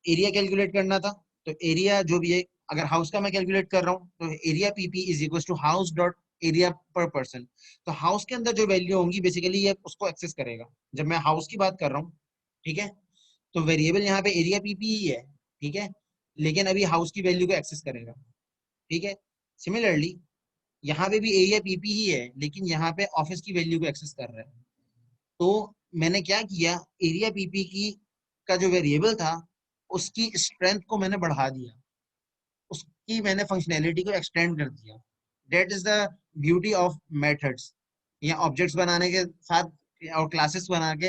एरिया कैलकुलेट करना था, तो एरिया जो भी है, अगर हाउस का मैं कैलकुलेट कर रहा हूँ तो area PP is equal to house dot area per person. तो हाउस के अंदर जो वैल्यू होंगी बेसिकली ये उसको एक्सेस करेगा। जब मैं हाउस की बात कर रहा हूँ, ठीक है, तो वेरिएबल यहाँ पे एरिया पीपी ही है, ठीक है, लेकिन अभी हाउस की वैल्यू को एक्सेस करेगा, ठीक है। सिमिलरली यहाँ पे भी एरिया पीपी ही है लेकिन यहाँ पे ऑफिस की वैल्यू को एक्सेस कर रहा है। तो मैंने क्या किया, एरिया पीपी की का जो वेरिएबल था उसकी स्ट्रेंथ को मैंने बढ़ा दिया, उसकी मैंने फंक्शनैलिटी को एक्सटेंड कर दिया। That is the beauty of methods, या ऑब्जेक्ट्स बनाने के साथ और क्लासेस बना के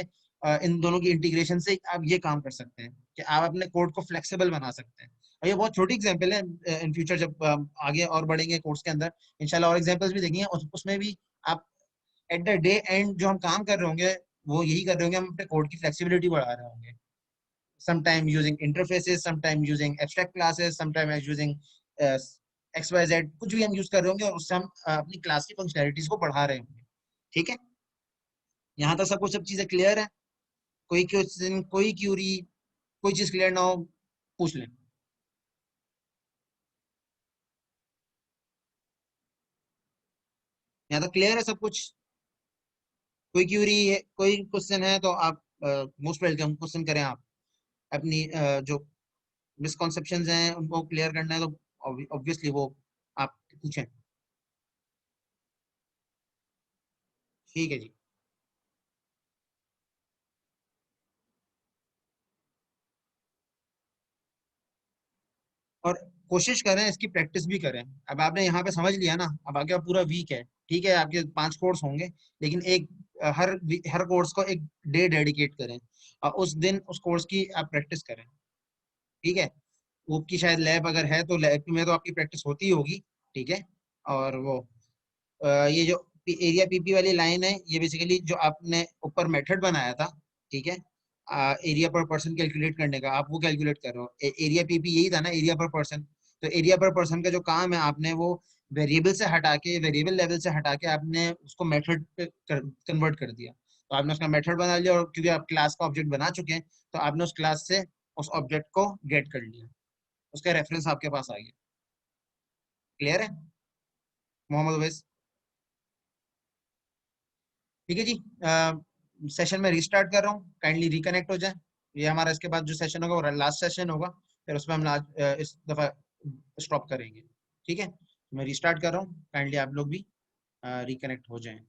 इन दोनों की इंटीग्रेशन से आप ये काम कर सकते हैं कि आप अपने कोड को फ्लेक्सिबल बना सकते हैं। और ये बहुत छोटी एग्जांपल है, इन फ्यूचर जब आगे और बढ़ेंगे कोर्स के अंदर इंशाल्लाह और एग्जांपल्स भी देखेंगे, उसमें भी आप एट द डे एंड जो हम काम कर रहे होंगे वो यही कर रहे होंगे, हम अपने कोड की फ्लेक्सिबिलिटी बढ़ा रहे होंगे। sometime using interfaces, sometime using abstract classes, sometime using XYZ, कुछ भी हम यूज कर रहे होंगे और उससे हम अपनी क्लास की फंक्शनैलिटीज को बढ़ा रहे होंगे, ठीक है। यहाँ तक सब कुछ, सब चीजें क्लियर है? कोई क्वेश्चन, कोई क्यूरी, कोई चीज क्लियर ना हो पूछ लें। यहाँ तक क्लियर है सब कुछ? कोई क्यूरी है, कोई क्वेश्चन है तो आप मोस्ट वेलकम क्वेश्चन करें। आप अपनी जो मिसकॉन्सेप्शन हैं उनको क्लियर करना है तो ऑब्वियसली वो आप पूछें, ठीक है जी। और कोशिश करें इसकी प्रैक्टिस भी करें। अब आपने यहाँ पे समझ लिया ना, अब आगे पूरा वीक है, ठीक है, आपके 5 कोर्स होंगे, लेकिन एक हर कोर्स को एक डे डेडिकेट करें और उस दिन उस कोर्स की आप प्रैक्टिस करें, ठीक है। वो की शायद लैब अगर है तो लैब में तो आपकी प्रैक्टिस होती ही होगी, ठीक है। और वो ये जो एरिया पीपी वाली लाइन है ये बेसिकली जो आपने ऊपर मेथड बनाया था, ठीक है, एरिया पर पर्सन कैलकुलेट करने का, आप वो कैलकुलेट कर रहे हो। एरिया पीपी यही था ना, एरिया पर पर्सन। तो एरिया पर पर्सन का जो काम है आपने वो वेरिएबल से हटा के, वेरिएबल लेवल से हटा के आपने उसको मेथड पे कन्वर्ट कर दिया। तो आपने उसका मेथड बना लिया और क्योंकि आप क्लास का ऑब्जेक्ट बना चुके हैं तो आपने उस क्लास से उस ऑब्जेक्ट को गेट कर लिया, उसका रेफरेंस आपके पास आ गया। क्लियर है मोहम्मद अवैस? ठीक है जी, सेशन में रिस्टार्ट कर रहा हूँ, काइंडली रिकनेक्ट हो जाए। ये हमारा इसके बाद जो सेशन होगा वो लास्ट सेशन होगा, फिर उसमें हम इस दफा स्टॉप करेंगे, ठीक है। मैं रिस्टार्ट कर रहा हूँ, काइंडली आप लोग भी रिकनेक्ट हो जाएं।